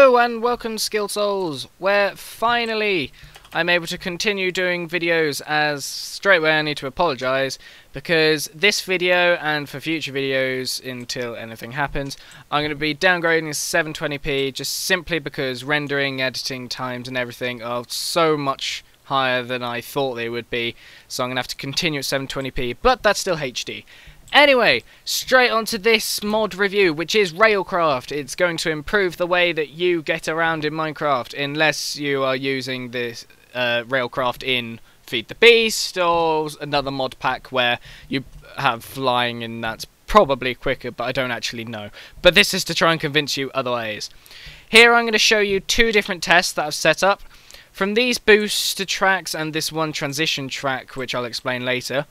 Hello and welcome to SkilledSouls, where finally I'm able to continue doing videos, as straight away I need to apologise because this video and for future videos until anything happens I'm going to be downgrading to 720p just simply because rendering, editing times and everything are so much higher than I thought they would be, so I'm going to have to continue at 720p, but that's still HD. Anyway, straight onto this mod review, which is Railcraft. It's going to improve the way that you get around in Minecraft, unless you are using this Railcraft in Feed the Beast or another mod pack where you have flying, and that's probably quicker, but I don't actually know. But this is to try and convince you otherwise. Here I'm going to show you two different tests that I've set up. From these booster tracks and this one transition track, which I'll explain later,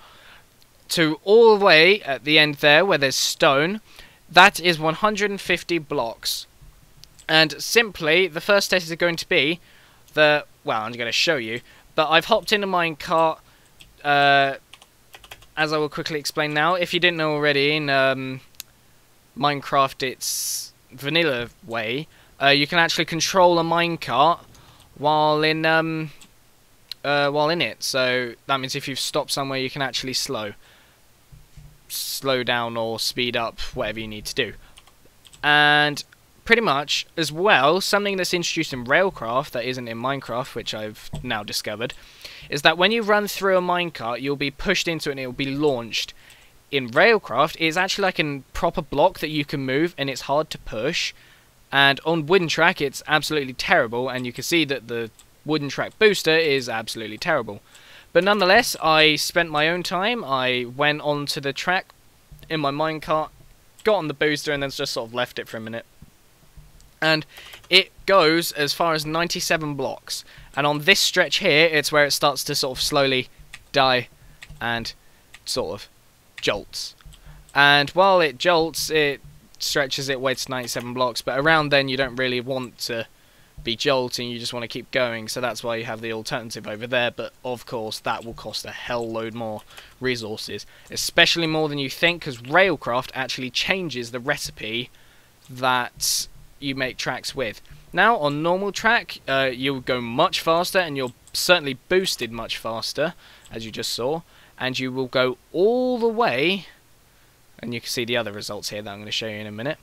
to all the way at the end there where there's stone, that is 150 blocks. And simply, the first test is going to be the, well, I'm going to show you, but I've hopped in a minecart, as I will quickly explain now. If you didn't know already, in Minecraft it's vanilla way, you can actually control a minecart while in it. So that means if you've stopped somewhere, you can actually slow down or speed up, whatever you need to do. And pretty much as well, something that's introduced in Railcraft that isn't in Minecraft, which I've now discovered, is that when you run through a minecart, you'll be pushed into it and it'll be launched. In Railcraft, it's actually like a proper block that you can move, and it's hard to push. And on wooden track, it's absolutely terrible, and you can see that the wooden track booster is absolutely terrible. But nonetheless, I spent my own time. I went onto the track in my minecart, got on the booster, and then just sort of left it for a minute. And it goes as far as 97 blocks. And on this stretch here, it's where it starts to sort of slowly die and sort of jolts. And while it jolts, it stretches it way to 97 blocks. But around then, you don't really want to be jolting, you just want to keep going, so that's why you have the alternative over there. But of course that will cost a hell load more resources, especially more than you think, because Railcraft actually changes the recipe that you make tracks with. Now on normal track, you'll go much faster, and you're certainly boosted much faster, as you just saw, and you will go all the way, and you can see the other results here that I'm going to show you in a minute.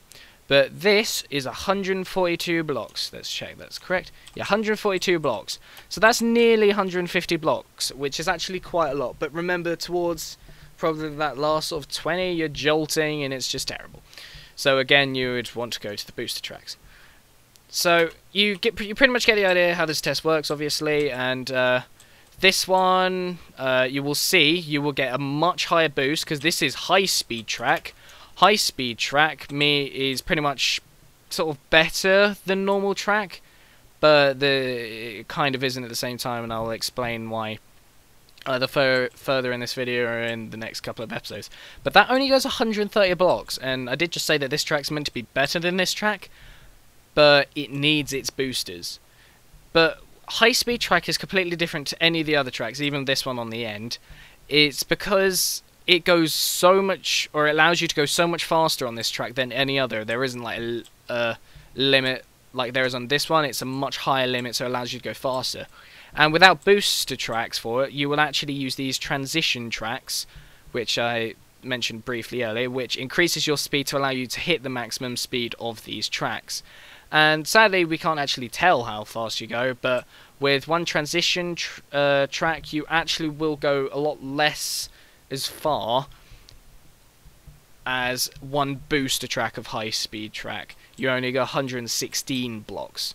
But this is 142 blocks. Let's check that's correct. Yeah, 142 blocks. So that's nearly 150 blocks, which is actually quite a lot. But remember, towards probably that last sort of 20, you're jolting and it's just terrible. So again, you would want to go to the booster tracks. So you pretty much get the idea how this test works, obviously. And this one, you will see, you will get a much higher boost because this is high-speed track. High-speed track is pretty much sort of better than normal track, but it kind of isn't at the same time, and I'll explain why either further in this video or in the next couple of episodes. But that only goes 130 blocks, and I did just say that this track's meant to be better than this track, but it needs its boosters. But high-speed track is completely different to any of the other tracks, even this one on the end. It's because it goes so much, or it allows you to go so much faster on this track than any other. There isn't like a limit like there is on this one. It's a much higher limit, so it allows you to go faster. And without booster tracks for it, you will actually use these transition tracks, which I mentioned briefly earlier, which increases your speed to allow you to hit the maximum speed of these tracks. And sadly, we can't actually tell how fast you go, but with one transition track, you actually will go a lot less as far as one booster track of high speed track. You only go 116 blocks,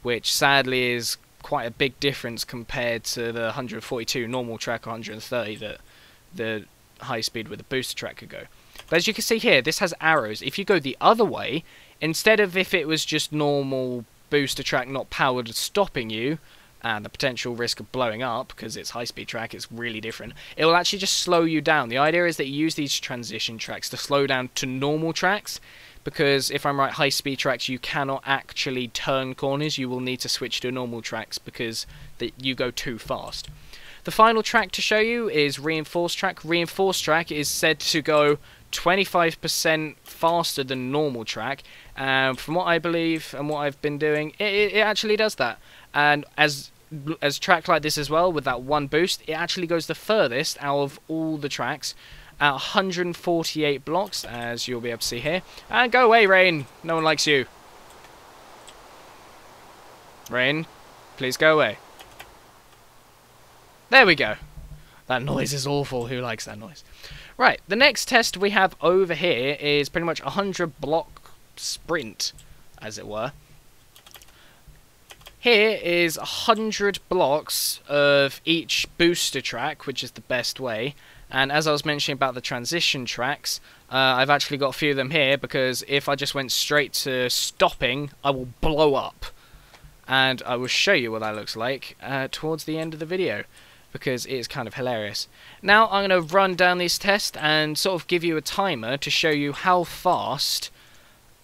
which sadly is quite a big difference compared to the 142 normal track, 130 that the high speed with the booster track could go. But as you can see here, this has arrows. If you go the other way, instead of if it was just normal booster track not powered stopping you, and the potential risk of blowing up, because it's high-speed track, it's really different. It will actually just slow you down. The idea is that you use these transition tracks to slow down to normal tracks, because if I'm right, high-speed tracks, you cannot actually turn corners. You will need to switch to normal tracks because you go too fast. The final track to show you is reinforced track. Reinforced track is said to go 25% faster than normal track, And from what I believe and what I've been doing, it actually does that. And as track like this as well, with that one boost, it actually goes the furthest out of all the tracks at 148 blocks, as you'll be able to see here. And go away, Rain. No one likes you. Rain, please go away. There we go. That noise is awful. Who likes that noise? Right, the next test we have over here is pretty much a 100 block sprint, as it were. Here is 100 blocks of each booster track, which is the best way. And as I was mentioning about the transition tracks, I've actually got a few of them here, because if I just went straight to stopping, I will blow up. And I will show you what that looks like towards the end of the video, because it is kind of hilarious. Now I'm going to run down this test and sort of give you a timer to show you how fast...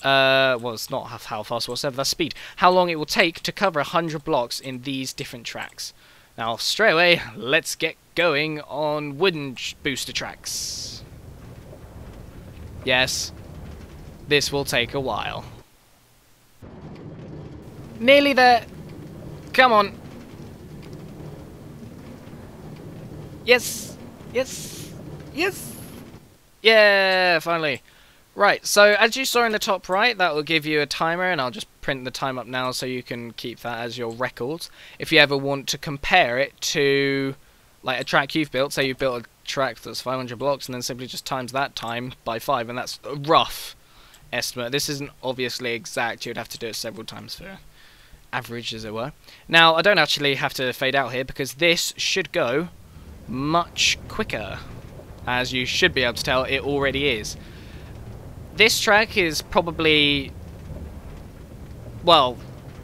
well, it's not how fast whatsoever, that's speed. How long it will take to cover 100 blocks in these different tracks. Now, straight away, let's get going on wooden booster tracks. Yes, this will take a while. Nearly there. Come on. Yes, yes, yes. Yeah, finally. Right, so as you saw in the top right, that will give you a timer, and I'll just print the time up now so you can keep that as your records. If you ever want to compare it to like a track you've built, say you've built a track that's 500 blocks and then simply just times that time by 5, and that's a rough estimate. This isn't obviously exact, you'd have to do it several times for average, as it were. Now, I don't actually have to fade out here, because this should go much quicker. As you should be able to tell, it already is. This track is probably, well,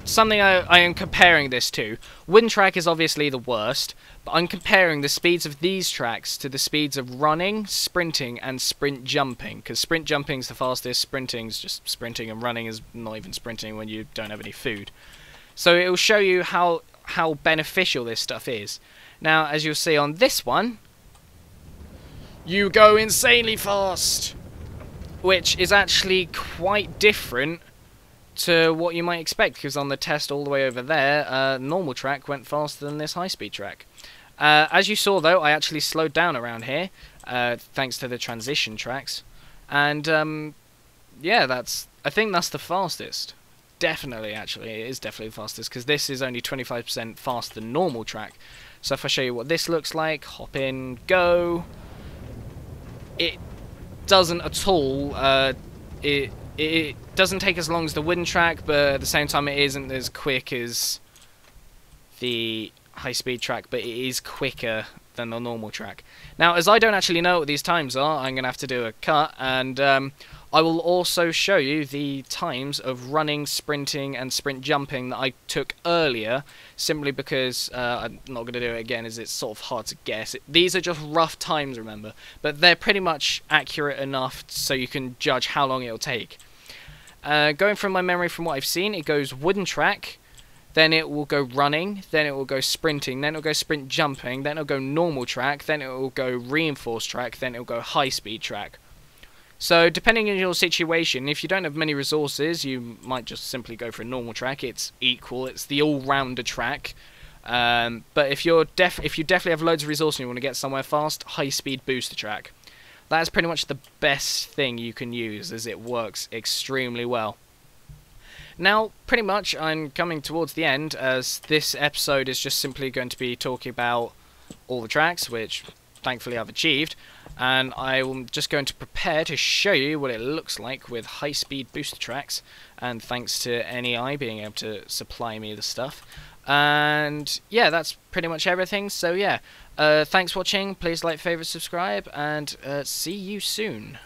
something I am comparing this to. Wooden track is obviously the worst, but I'm comparing the speeds of these tracks to the speeds of running, sprinting, and sprint jumping. Because sprint jumping is the fastest, sprinting is just sprinting, and running is not even sprinting when you don't have any food. So it will show you how beneficial this stuff is. Now, as you'll see on this one, you go insanely fast, which is actually quite different to what you might expect, because on the test all the way over there, normal track went faster than this high-speed track. As you saw, though, I actually slowed down around here, thanks to the transition tracks, and yeah, I think that's the fastest. Definitely, actually, it is definitely the fastest, because this is only 25% faster than normal track. So if I show you what this looks like, hop in, go. It doesn't at all. It doesn't take as long as the wooden track, but at the same time, it isn't as quick as the high-speed track, but it is quicker than the normal track. Now, as I don't actually know what these times are, I'm going to have to do a cut, and I will also show you the times of running, sprinting, and sprint jumping that I took earlier, simply because I'm not going to do it again, as it's sort of hard to guess. These are just rough times, remember, but they're pretty much accurate enough so you can judge how long it'll take. Going from my memory from what I've seen, it goes wooden track, then it will go running, then it will go sprinting, then it will go sprint jumping, then it will go normal track, then it will go reinforced track, then it will go high-speed track. So, depending on your situation, if you don't have many resources, you might just simply go for a normal track. It's equal, it's the all-rounder track. But if you definitely have loads of resources and you want to get somewhere fast, high-speed booster track. That is pretty much the best thing you can use, as it works extremely well. Now, pretty much, I'm coming towards the end, as this episode is just simply going to be talking about all the tracks, which thankfully I've achieved, and I'm just going to prepare to show you what it looks like with high-speed booster tracks, and thanks to NEI being able to supply me the stuff. And yeah, that's pretty much everything, so yeah, thanks for watching, please like, favourite, subscribe, and see you soon.